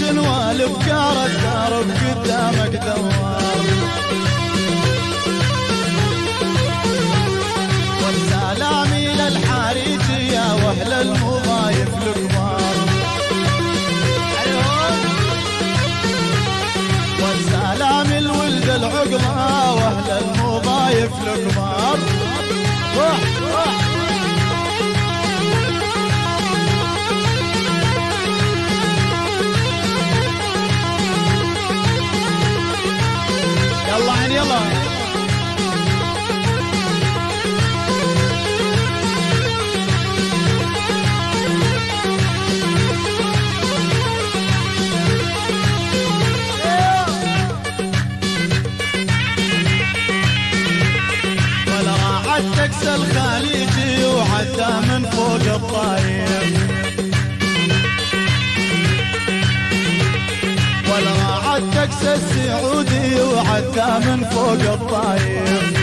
جنوال بكار الدرب قدامك دوار. والسلامي للحارجية واهل المضايف الكبار. والسلامي الولد العقبة واهل المضايف الكبار. روح روح يلا عين يلا. ولا راحت تكسى الخليجي وحتى من فوق الطايف. ولا راحت تكسى السعودي وحتى من فوق الطايف.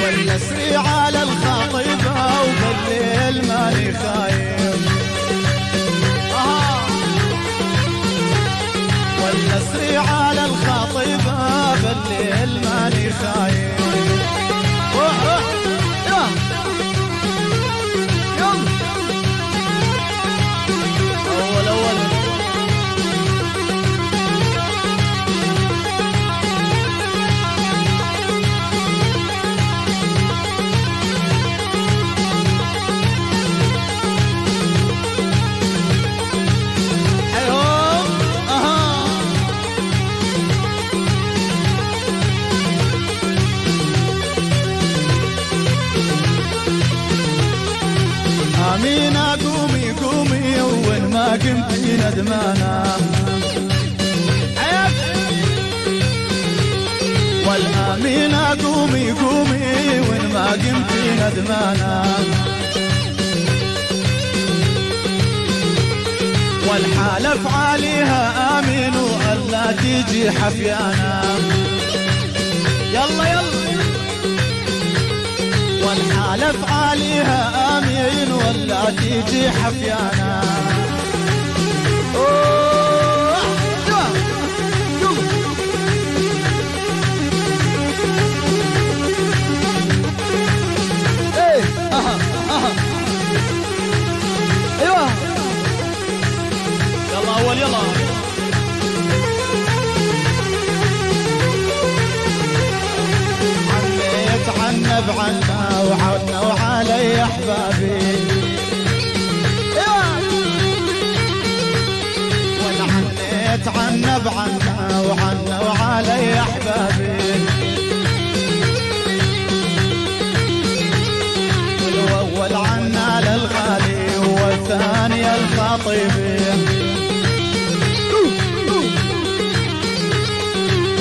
ولا اسري على الخاطبة وبالليل ماني خايف. ولا اسري على الخاطبة بالليل ماني خايف. روح روح يلا يلا. أول أمينة قومي قومي وين ما قمتي ندمانة. والأمينة قومي قومي وين ما قمتي ندمانة. والحالف عليها آمين وألا تيجي حفيانة. يلا يلا. والحالف عليها آمين ولا تيجي حفيانة. ايه اها اها ايوه يلا اول يلا. عنب عنا وعنا وعلي احبابي. وانا عنيت عنب عنا وعنا وعلي احبابي. والاول عنا للغالي والثاني الخطيبي.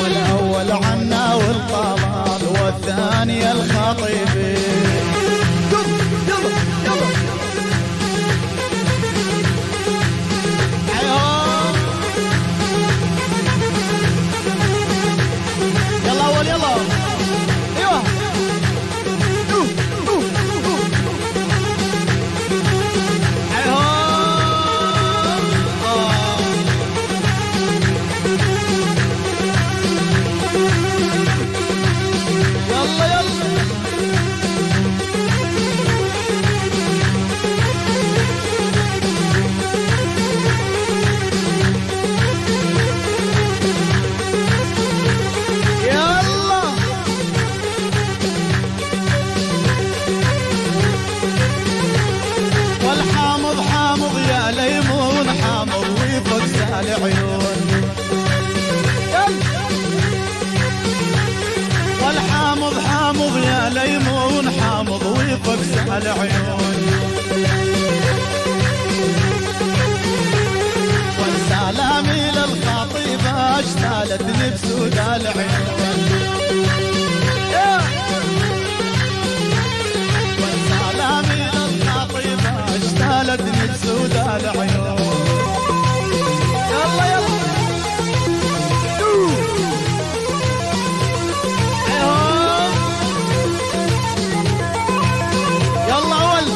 والاول عنا والطلال والثاني الخطيبي. يلا يلا يلا اول يلا. ايوه العيون. والحامض حامض يا ليمون حامض ويفقس العيون. والسلامي للخطيبة اشتالتني بسود العيون. والسلامي للخطيبة اشتالتني بسود العيون. يلا يلا يلا اول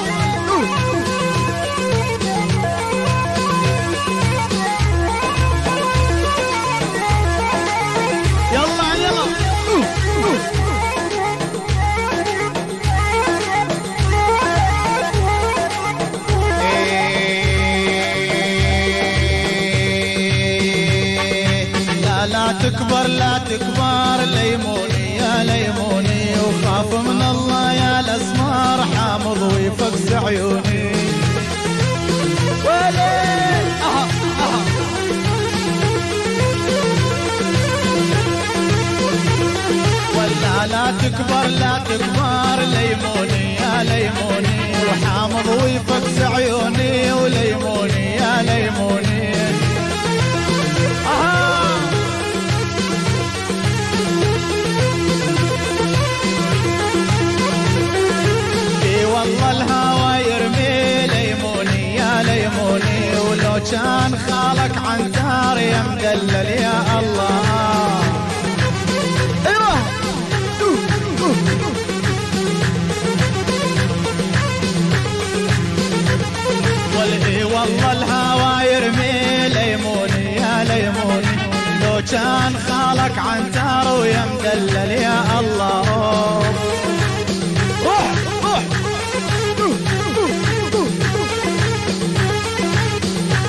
تكبر لا تكبر ليموني يا ليموني، وخاف من الله يا الاسمار حامض ويفقس عيوني. وليل ولا لا تكبر لا تكبر ليموني يا ليموني، وحامض ويفقس عيوني، وليموني يا ليموني. اي والله الهوى يرمي ليموني يا ليموني، ولو كان خالك عنتار يا مدلل يا الله. ايوه والله والله الهوى يرمي ليموني يا ليموني، لو كان خالك عنتار ويا مدلل يا الله. روح روح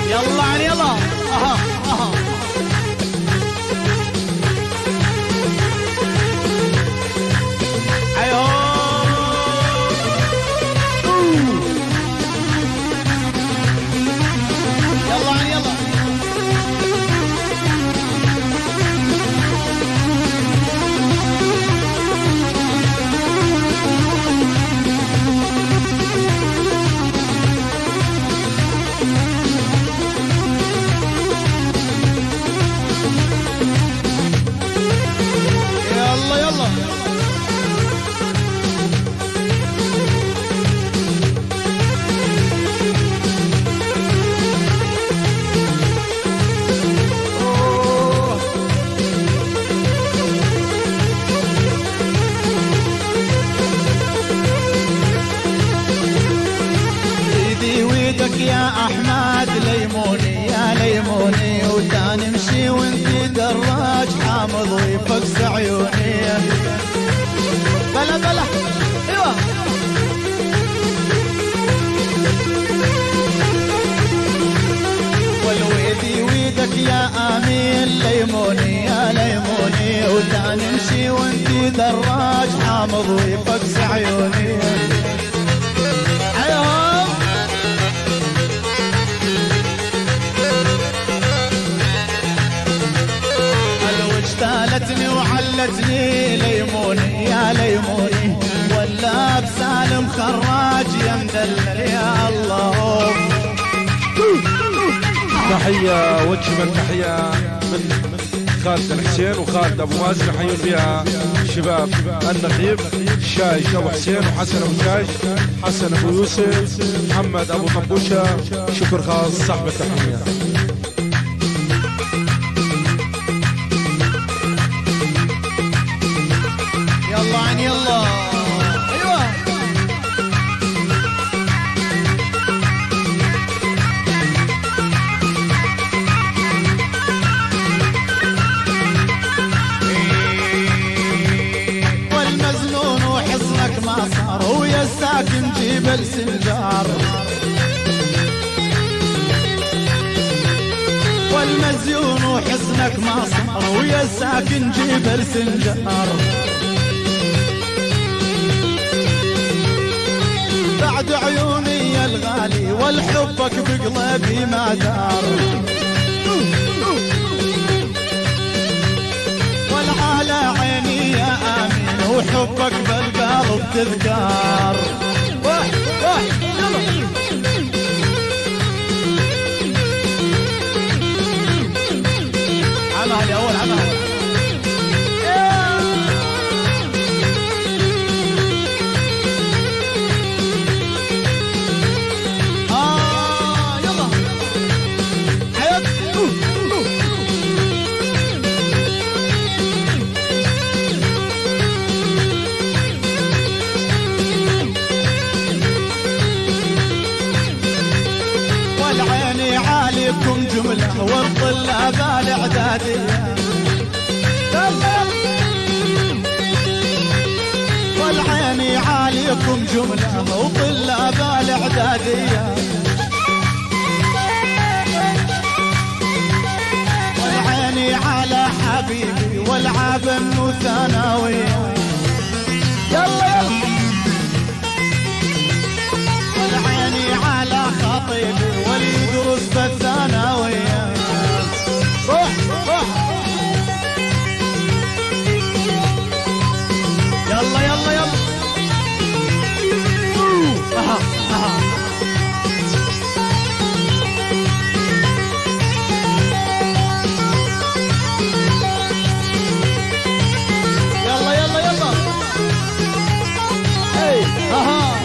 يلا عن يلا. اها اها ايوه يلا عن يلا. يلا يلا ايدي ويدك يا احمد ليموني يا ليموني، وتنمشي وانتي دراج حامض ويفقس عيوني. بلا بلا ايوه والويدي ويدك يا امين ليموني يا ليموني، وتنمشي وانتي دراج حامض ويفقس عيوني. ايوه اشتالتني وعلتني ليموني يا ليموني، ولا بسالم خراج يا مدلل يا الله. تحية وجه تحية من خالد الحسين وخالد ابو مازن، يحيون فيها شباب النقيب شايش ابو حسين وحسن ابو شايش، حسن ابو يوسف، محمد ابو طبوشه. شكر خاص صاحب التحية. يلا عن يلا ايوه والمزنون وحصنك ما صار، ويا الساكن جبل سنجار. والمزيون وحصنك ما صار، ويا الساكن جبل سنجار. بعد عيوني يا الغالي والحبك بقلبي ما دار، والعالى عيني يا امين وحبك بالقلب تذكار. واح واح يلا عمل اول عمل. عليكم جملة والطلاب الإعدادية، والعيني عليكم جملة وطلاب الإعدادية، والعيني على حبيبي والعاب انه ثانوية. يلا يلا والعيني على خطيبي وليدرس بالثانوية. روح روح يلا يلا يلا اها اها يلا يلا يلا اي اها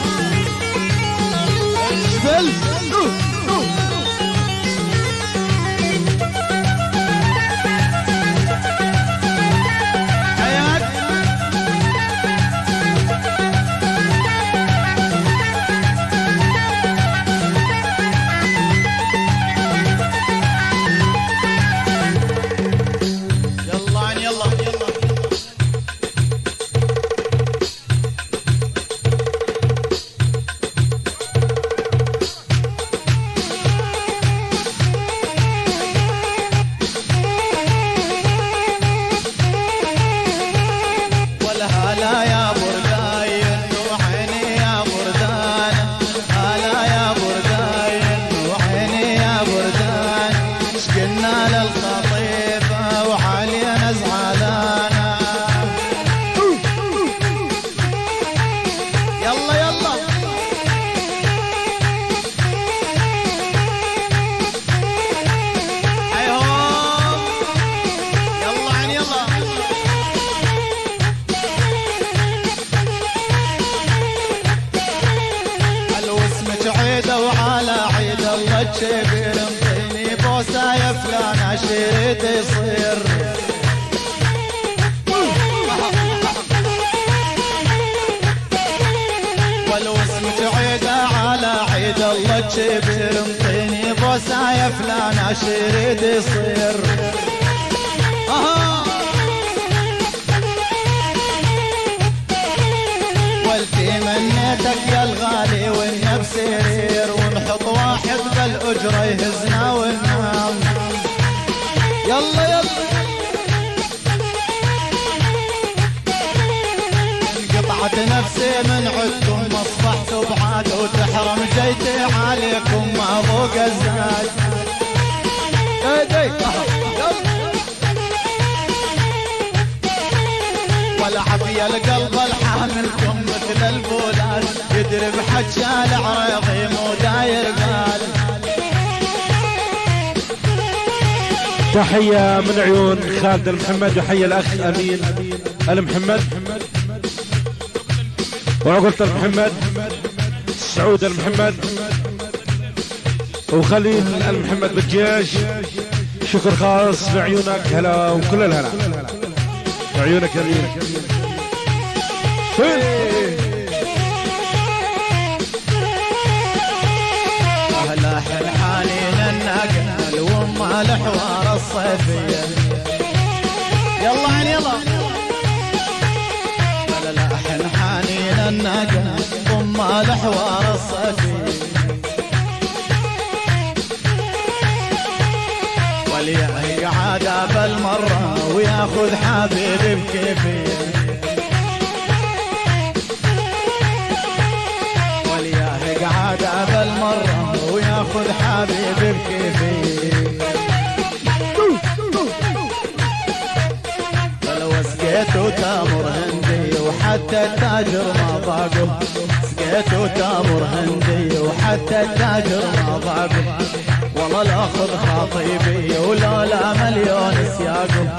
جبل شبير انطيني بوسه يا فلان عشيرتي يصير. ولو اسمك عيده على عيد الله شبير انطيني بوسه يا فلان عشيرتي يصير. والتي منيتك يا الغالي والنفس سرير ونحط واحد بالأجرة يهزنا وننام. يلا يلا انقطعت نفسي من عدكم ما اصبحت بعاد وتحرم جيتي عليكم ما ذوق الزاد. والعافية القلب الحاملكم مثل البولاد يدري بحجة العريضي مو داير بال. تحية من عيون خالد المحمد وحيا الأخ أمين المحمد وعقلة المحمد سعود المحمد وخليل المحمد بالجيش. شكر خاص بعيونك هلا وكل الهلا عيونك يا ريم. اهلا حالين النقل وما الحوار الصيفيه. يلا عين يلا اهلا حالين النقل وما الحوار الصيفيه. وليهي عاده بالمره وياخذ حبيبي بكيفيه. وليهي قعاده بالمره وياخذ حبيبي بكيفيه. فلو سقيت وتامر هندي وحتى التاجر ما ضاقه. سقيت وتامر هندي وحتى التاجر ما ضاقه. والله لا اخذ خطيبي ولولا مليون سياقه.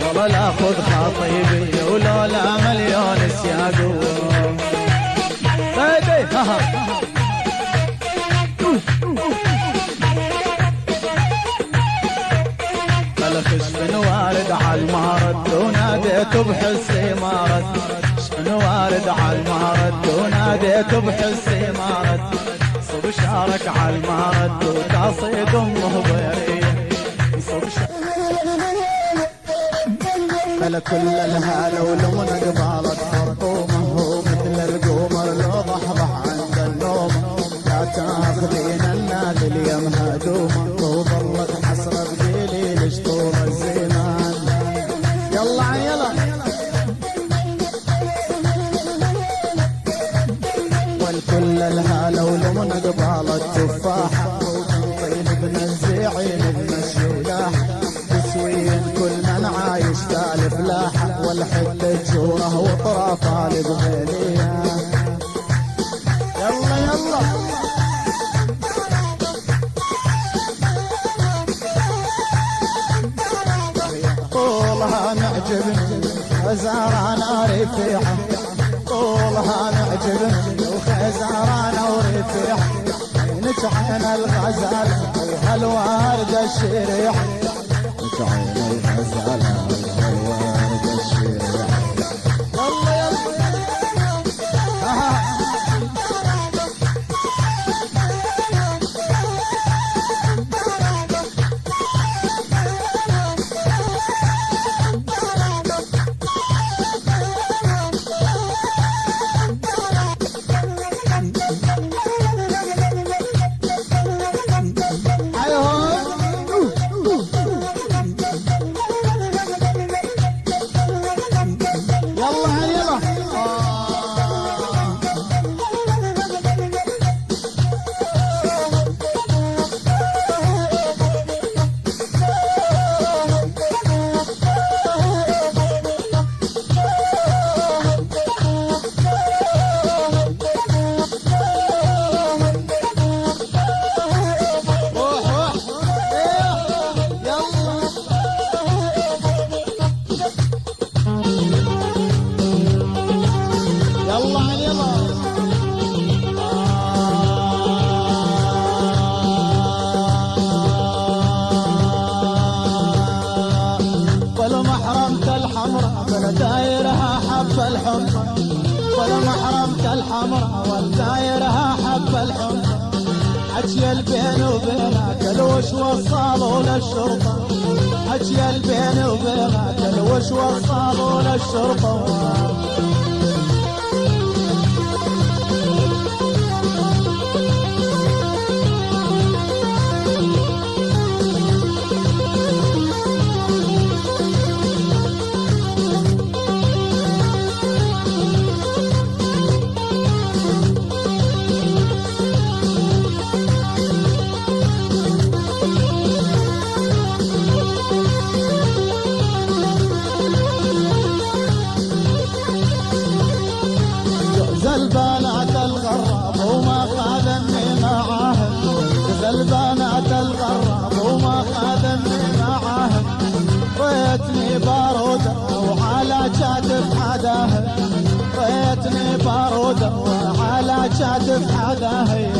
والله لا اخذ خطيبي ولولا مليون سياقه. الخشب وارد على المارد وناديت بحسي مارد. خشب وارد على المارد وناديت بحسي مارد. صب شارك على المارد وتصيد امه بيريه. صب على كل الهاله ولمن قبالك خرطومه هو مثل القمر لو ضحضح عند النوم. لا تاخذين النادل يا مهدومه وظلت حسره بجيلي لشطور الزمان. يلا ابن الزعيم بمشي ولاح تسوين كل من عايش تالف لاحة والحد تجوره وطرافه لبغيليه يلا يلا طولها معجبني خزارانة رفيعة طولها معجبني وخزارانة ورفيعة عينك عين الغزالة وهالوردة الشريعة عينك عين الغزالة وهالوردة الشريعة يلا يلا والدايرها حب الحمر والمحرمة الحمراء والدايرها حب الحمر حجي البين وبينك الوش وصلوا للشرطة حجي البين وبينك الوش وصلوا للشرطة البنات الغراب وما خادمني معاهن البنات الغراب وما خادمني معاهن ريتني بارودة وعلى كاتف حداهن ريتني بارودة وعلى كاتف حداهن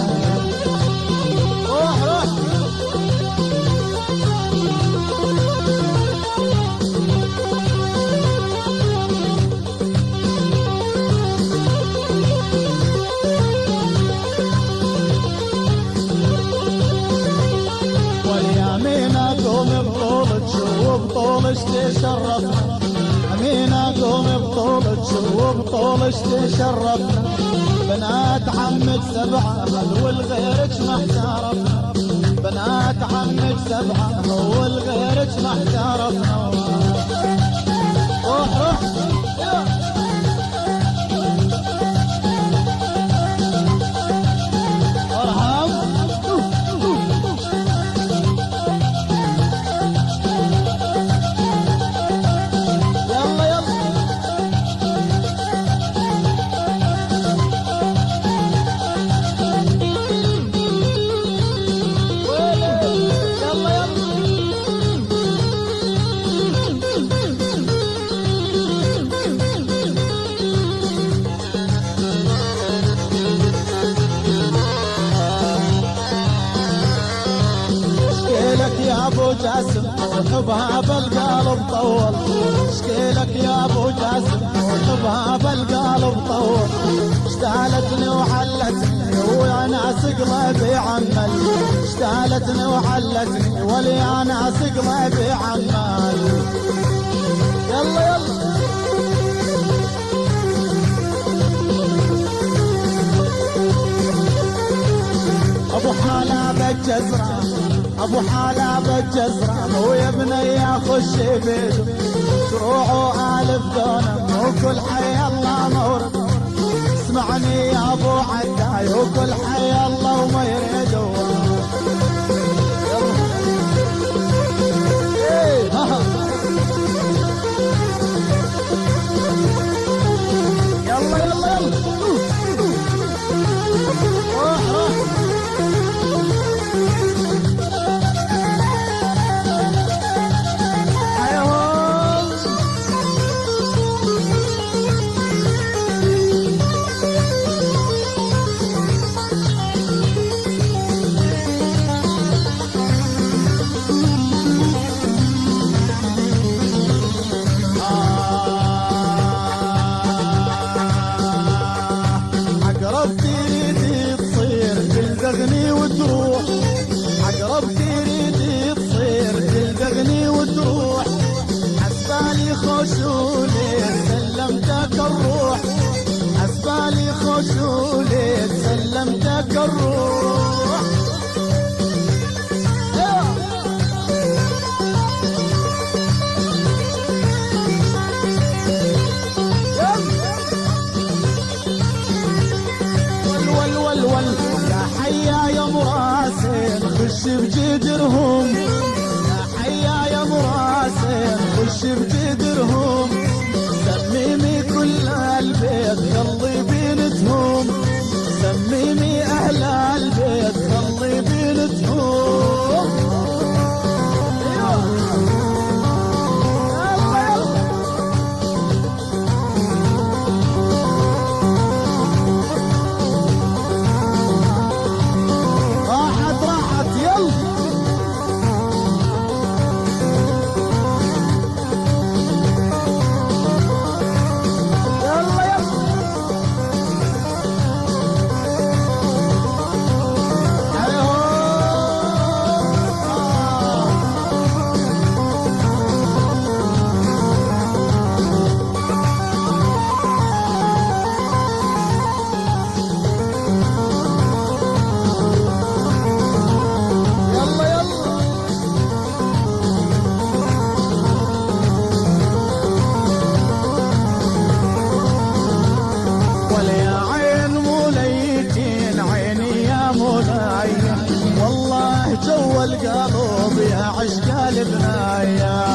روح روح بطولش تشرفنا أمينة قوم بطولش وبطولش تشرفنا بنات عمك سبعة والغيرك ما احترفنا بنات عمك سبعة والغيرك ما احترفنا روح روح جاسم وحبها بالقلب طول اشكيلك يا ابو جاسم وحبها بالقلب طول اشتالتني وحلتني وانا قلبي عمل اشتالتني وحلتني ولي انا قلبي عمل يلا يلا ابو حالة الجزرة ابو حالة الجزرة ويا بني اخش بيته شروعه الف دونم وكل حي الله مورد اسمعني يا ابو عداي وكل حي الله وما يريده بجدرهم يا حيا يا مراسم خش بجدرهم سميمي كل البيت خلي بينتهم سميمي اهل البيت خلي بينتهم جو القلب يا عشق البنايا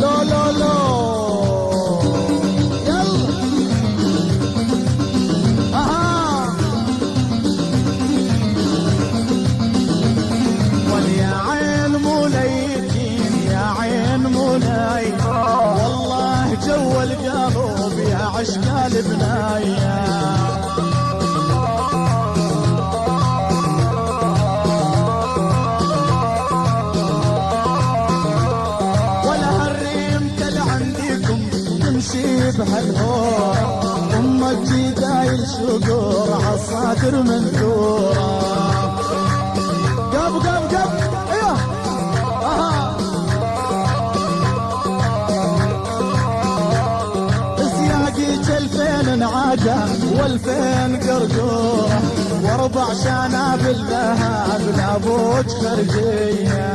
لو لو لو يلا واليا عين موليتين يا عين مولاي والله جو القلب يا عشق البنايا ولا هالريم كل عندكم تمشي بهالهور امك جدايل شقور عالصادر منثوره قب قب قب ايوه الفين نعاجة والفين قرقورة واربع شنابل ذهب لابوج خرجية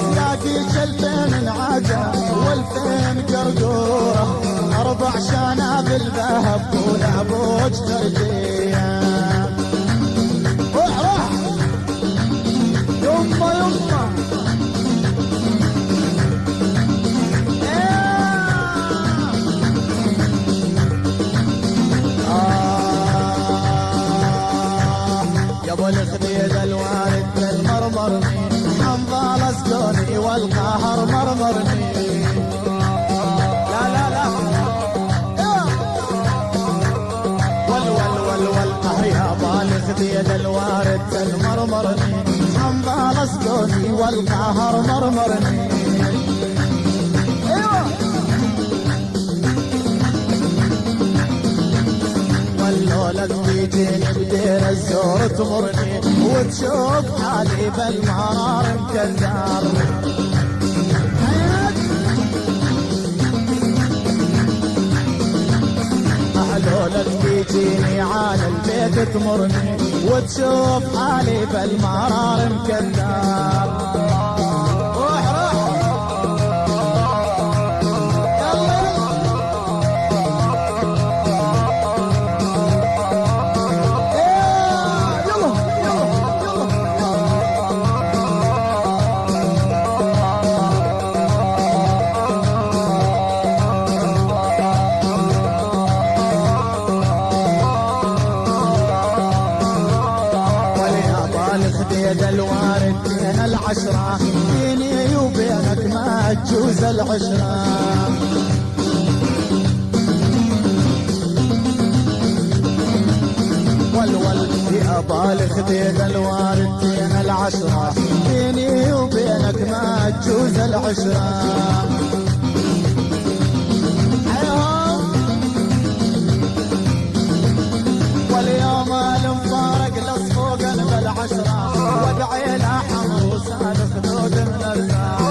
سياقيك الفين نعاجة والفين قرقورة اربع شنابل ذهب ولابوج خرجية يما يما يا ابو الخديد الوارد المرمرني حنظل اسكني والقهر مرمرني لا لا لا ول يا ابو الخديد الوارد المرمرني حنظل اسكني والقهر مرمرني ايوه واللولك تجيني بدير الزور تمرني وتشوف حالي بالمرار مكدر لولك تجيني على البيت تمرني وتشوف حالي بالمرار مكدر روح روح الوارد بين العشرة بيني وبينك ما تجوز العشرة والول يا بالغ بين الوارد بين العشرة بيني وبينك ما تجوز العشرة واليوم المفارق لصفوق بالعشرة وبعين حمر وسال خدود من الزار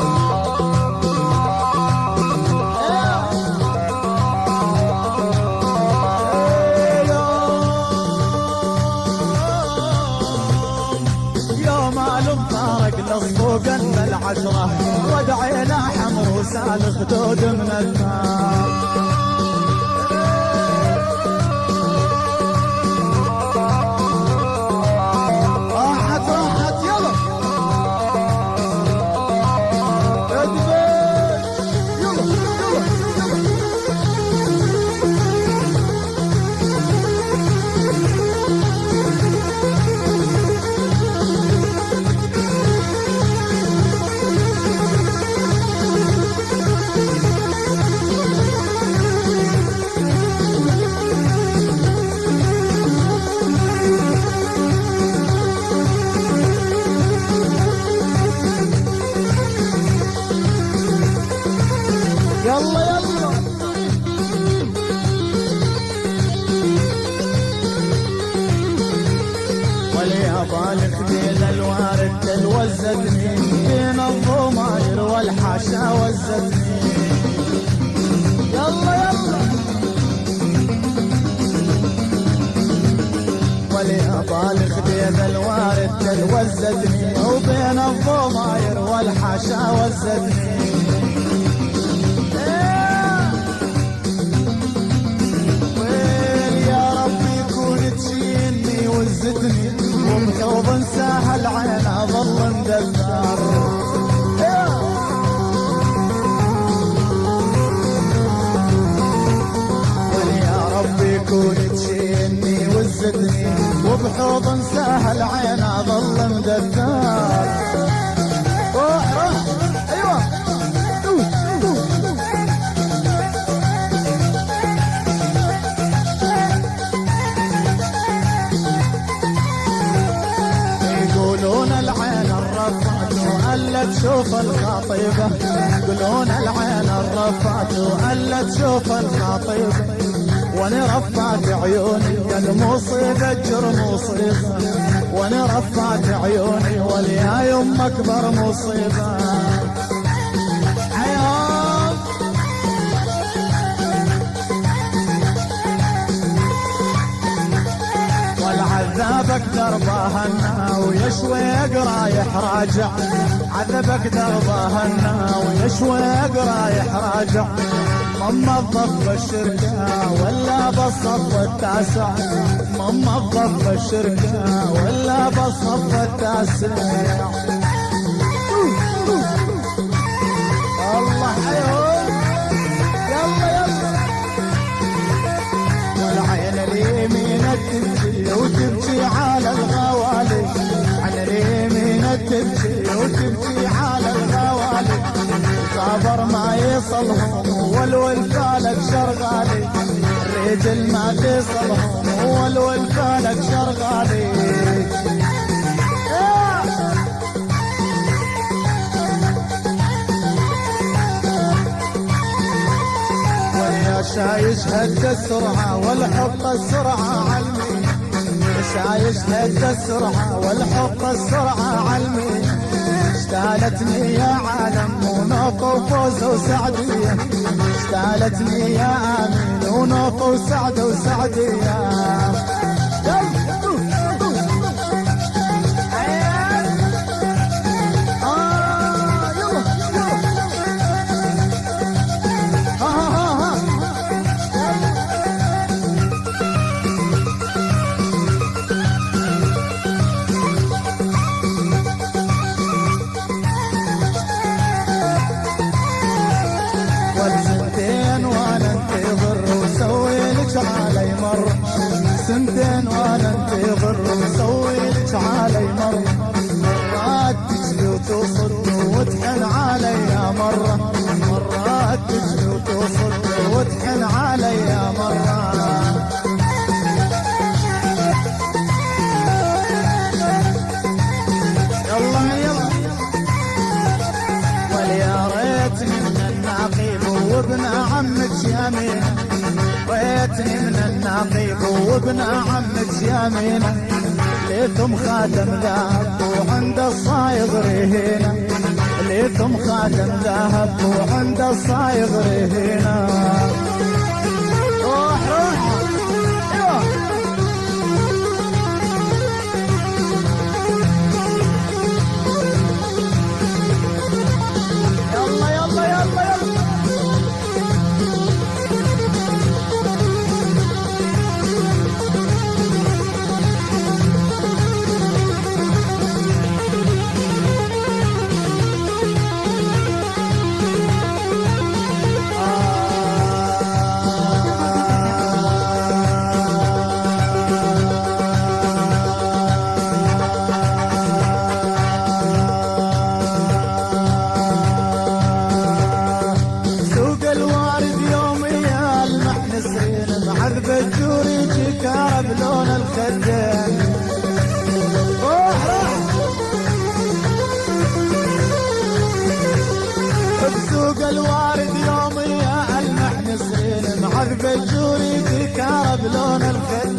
يوم شفارق للصوق بالعشرة، ودعينا حمر وسال خدود من النار. بالك بين الوارد تلوزتني، بين الضماير والحاشا وزتني. يلا يلا ولي بالك بين الوارد تلوزتني، وبين الضماير والحاشا وزتني. ويل يا ربي كون تشيلني وزتني، وبحوض سهل عين اظل مدثر. ويا ربي كون تشيلني وزتني، وبحوض سهل عين اظل مدثر. روح روح ايوه ألا تشوف الخطيبة، يقولون العين الرفعت وألا تشوف الخطيبة، وانا رفعت عيوني المصيبة جر مصيبة، وانا رفعت عيوني وليا يوم أكبر مصيبة. عذابك دربهنا ويشويق رايح راجع، عذابك دربهنا ويشويق رايح راجع. من موظف بالشركة ولا بالصف التاسع، من موظف بالشركة ولا بالصف التاسع. الله حيوم يلا يلا. والعين اليمين تبكي وتبكي على الغوالي، عن اليمين تبكي وتبكي على الغوالي. صابر ما يصلهم والفالك شرغالي، الرجل ما تصلهم والفالك شرغالي. شايش هد السرعة والحط السرعة علمي، شايش هد السرعة والحط السرعة علمي. اشتالتني يا عالم ونوط وفوز وسعدية، اشتالتني يا آمين ونوط وسعد وسعدية. سنتين وانا انتظر وسوي لك علي مر، مرات تجري وتصد وتحن علي مرة، مرات تجري وتصد وتحن علي مرة. يلا يلا وليا ريتني من النقيب وابن عمك يمينه، ريتني من النقيب وابن عمك يمينه. ليتم خاتم ذهب وعند الصايغ رهينه، ليتم خاتم ذهب وعند الصايغ رهينه. روح روح ايوه البجوري تكارب لون الخدين.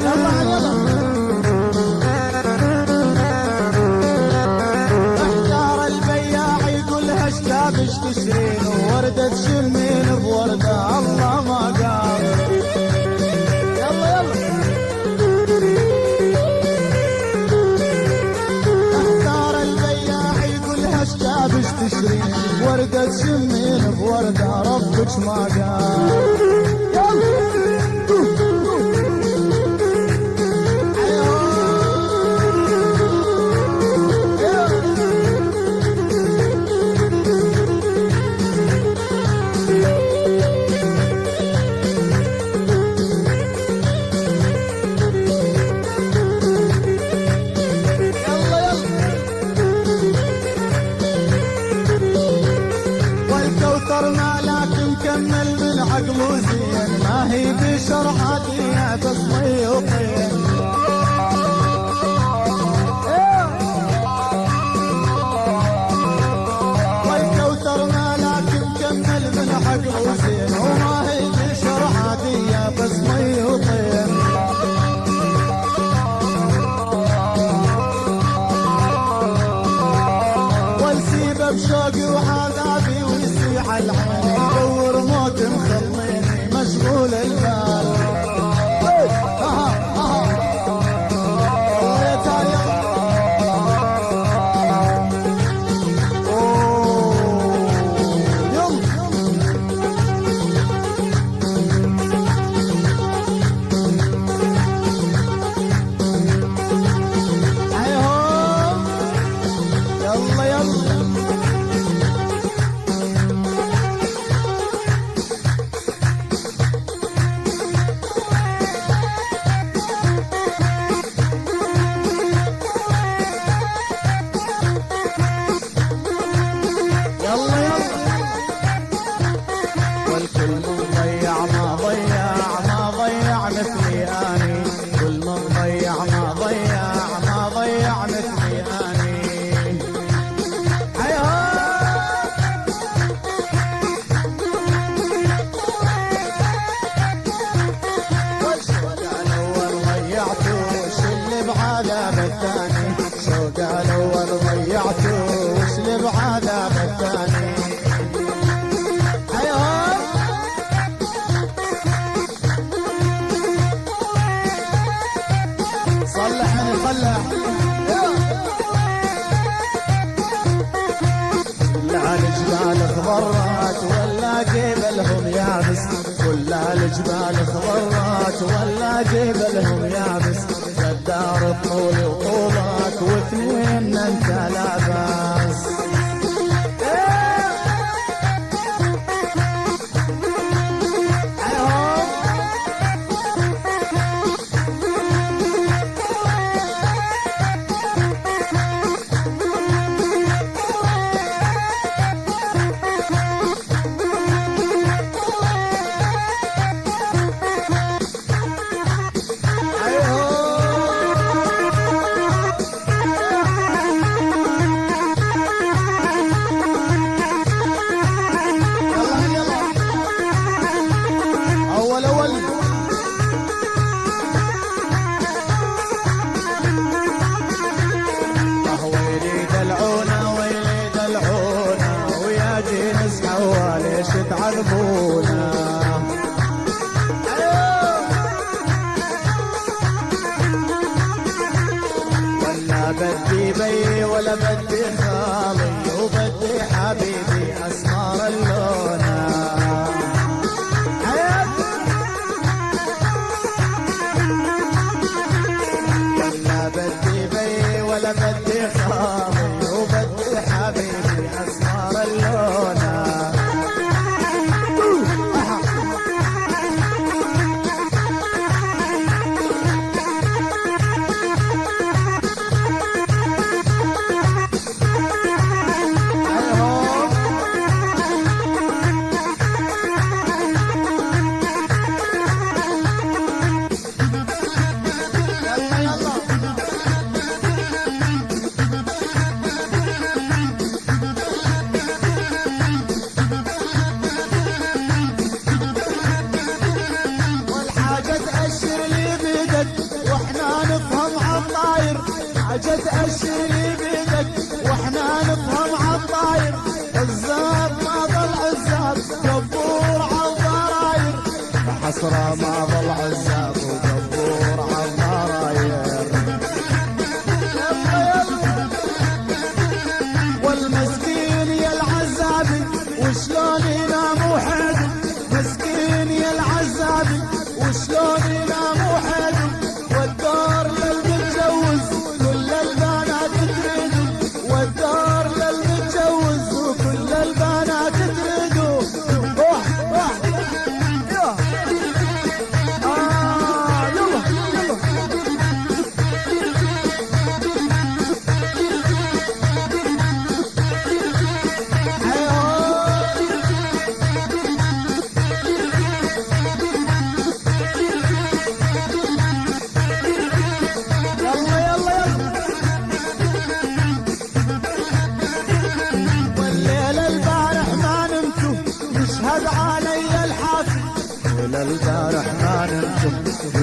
يلا يلا احجار البياع يقولها اشتابش تشرين ووردة تشمين بوردة الله ما قال. يلا يلا احجار البياع يقولها اشتابش تشرين وردة تشمين بوردة ربك ما قال. مكمل من عقله زين ما هي بشرحاتي بس ضيوطين. والكوثر ما لكن مكمل من عقله زين وما هي بشرحاتي بس ضيوطين. والسيبه بشوقي وعذابي ويسيح العين يدور موت مخليني مشغول البال. وسلب عذاب الثاني. صلحني صلح لا الجبال خضرات ولا جبلهم يابس. كل الجبال خضرات ولا جبلهم يابس. قدار طولي وطولك واثنين انت لا باس. تعذبونا ولا بدي بي ولا بدي خالي وبدي حبيبي اسمر اللونة. ولا بدي بي ولا بدي خالي وبدي حبيبي اسمر اللونة. هالشي بيدك واحنا نفهم عالطاير. عزاب ما ظل عزاب جبور عالضراير، حسرة ما ظل عزاب وجبور عالضراير. والمسكين يا العزابي وشلون ينام وحده، مسكين يا العزابي وشلون ينام وحده. والدار للمتجوز كل البنات تريده، والدار للمتجوز وكل البنات تريده. البارح ما نمتم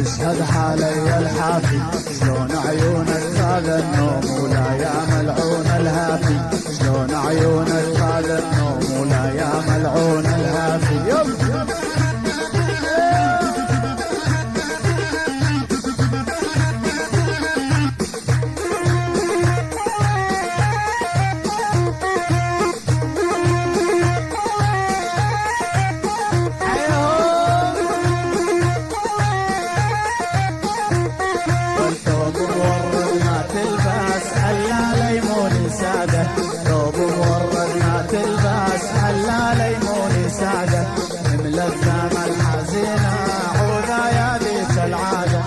يشهد علي الحافي، شلون عيونك هذا النوم ولا يا ملعون الهافي، شلون عيونك هذا النوم ولا يا ملعون الهافي. ثوب مورد ما تلبس حلا ليمون سعده، ملثم الحزينه عوذا يا ذيك العاده،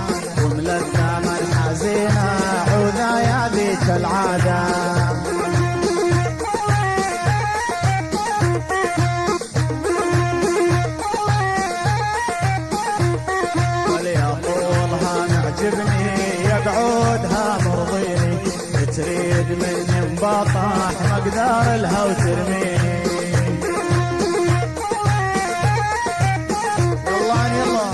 وملثم الحزينه عوذا يا ذيك العاده. وليقولها معجبني يقعدها مرضيني، تريد مني مبطح مقدار لها وترميني. يلا يلا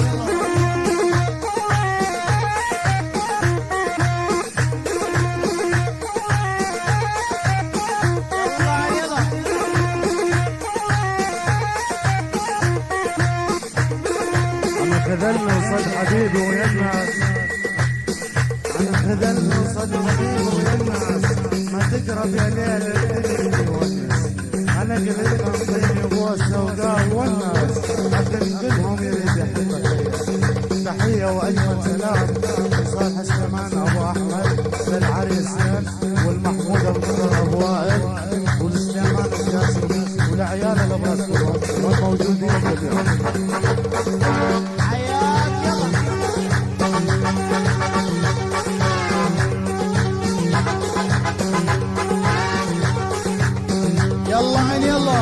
يلا أنا خذلنا وصد حبيبي ويناس، أنا خذلنا وصد حبيبي ويناس، ما تقرب يا ليل الدنيا تونس. أنا قلت انطيني بوسه وقال والناس حتى نقلهم يريد يحبك. تحية وأجمل سلام لصالح سليمان أبو أحمد للعريسين والمحمود المطر أبو وائل ولسليمان الجاسم ولعيال الأبرز والموجودين اليوم. يلا عين يلا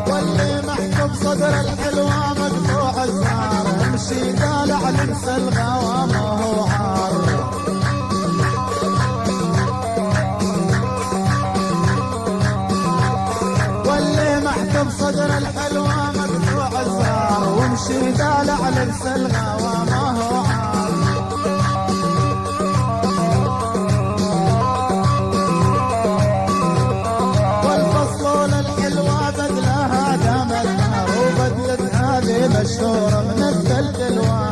واللي محكم صدر الحلوة مقطوع الزهر، امشي طالع لبس الغوامة هو عار. صدر الحلوة مقطوع الزهر، وامشي دالع لبس الغوا ما هو عار. والفصل الحلوة بدلها دام النار، وبدلت هذه مشهورة من الثلج الوان.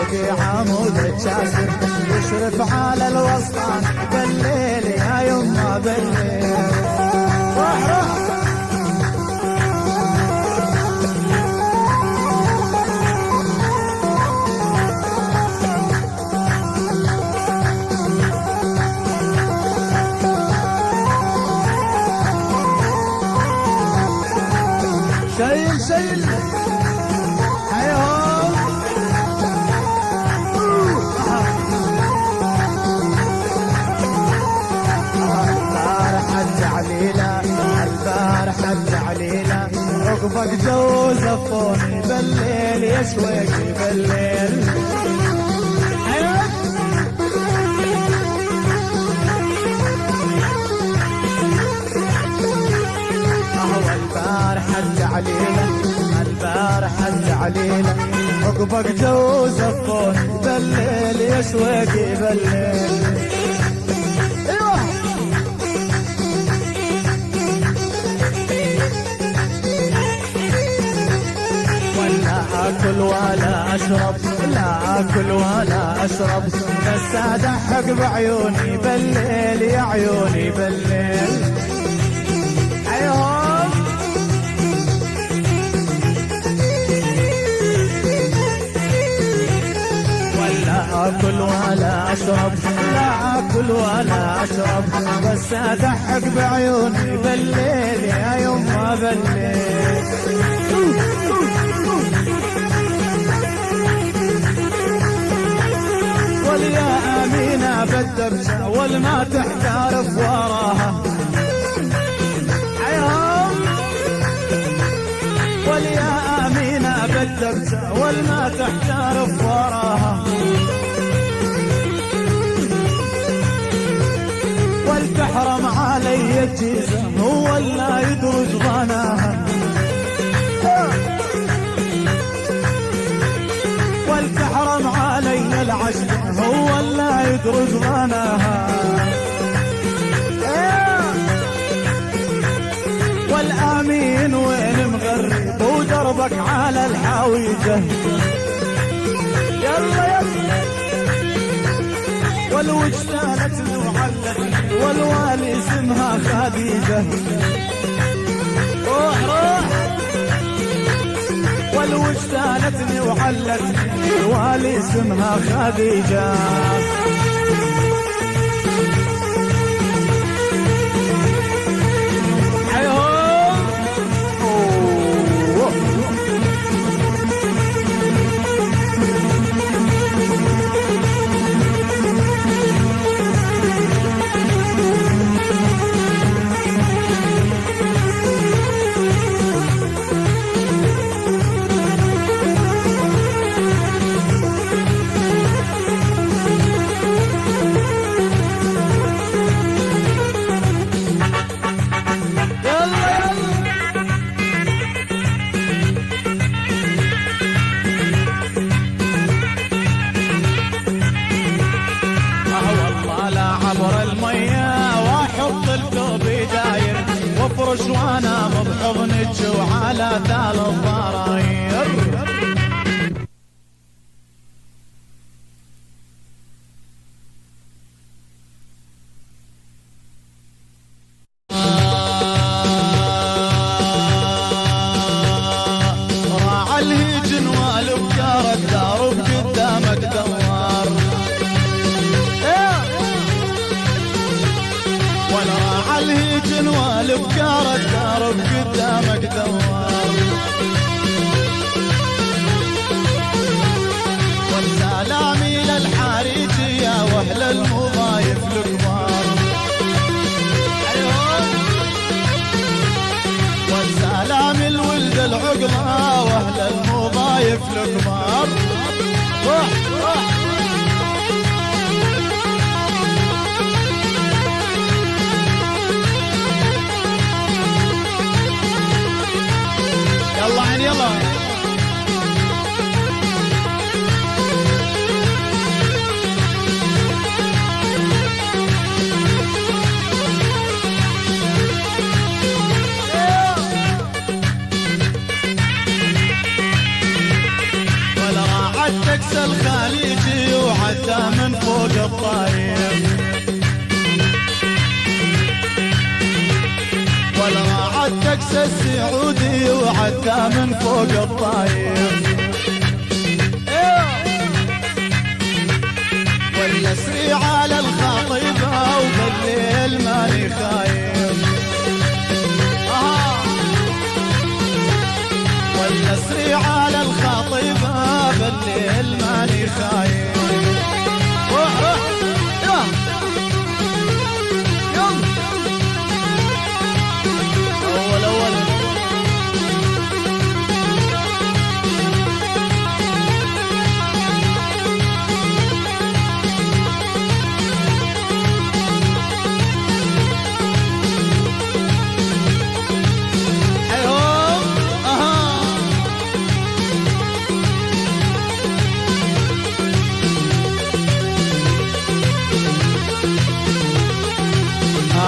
شوقي عمود الجاسر يشرف على الوسطان بالليل يا يما بالليل. روح روح شيل شيل حيهم البارحة التعليلة البارحة التعليلة عقبك جو زفوني بالليل يا شويقي بالليل. البارحة التعليلة البارحة التعليلة عقبك جو زفوني بالليل يا شويقي بالليل. ايوه ولا اكل ولا اشرب لا اكل ولا اشرب بس ادحق بعيوني بالليل يا عيوني بالليل. ايوه اكل ولا اشرب لا اكل ولا اشرب بس ادحق بعيوني بالليل يا يما بالليل. واليا امينه بالدبشه والما تحتار في وراها. واليا امينه بالدبشه والما تحتار في وراها. والتحرم علي الجيزة هو اللي يدرج ظناها. والتحرم علي العشق هو اللي يدرج ظناها. والامين وين مغرب ودربك على الحويجة. يلا يلا والوجدانة وعلت والوالي اسمها خديجة. روح روح والوجدانة وعلت والوالي اسمها خديجة. وافرش وانا بحضنك وعلى ثال الضراير. راع الهيجن والبكار الدار بقدامك دوار. ولا الهيجن والبكار الدار بقدامك دوار. والسلامي للحارجية واهل المضايف الكبار. والسلامي الولد العقلة واهل المضايف الكبار. روح روح يلا عين يلا. وعدى من فوق الطايف، والراعد تكس السعودي وعدى من فوق الطايف، والاسري على الخاطبة وبالليل ماني خايف، والاسري على الخاطبة بالليل ماني خايف. روح يلا يلا أول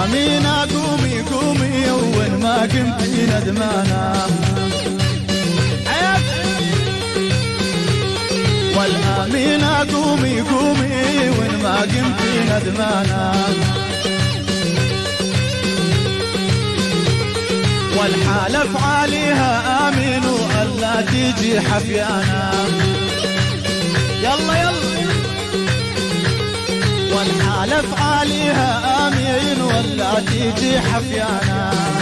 أمينة قومي قومي وين ما قمتي ندمانة، والأمينة قومي قومي وين ما قمتي ندمانة، والحالف عليها آمين وألا تيجي حفيانة، يلا يلا والحالف عليها آمين ولا تيجي حفيانة.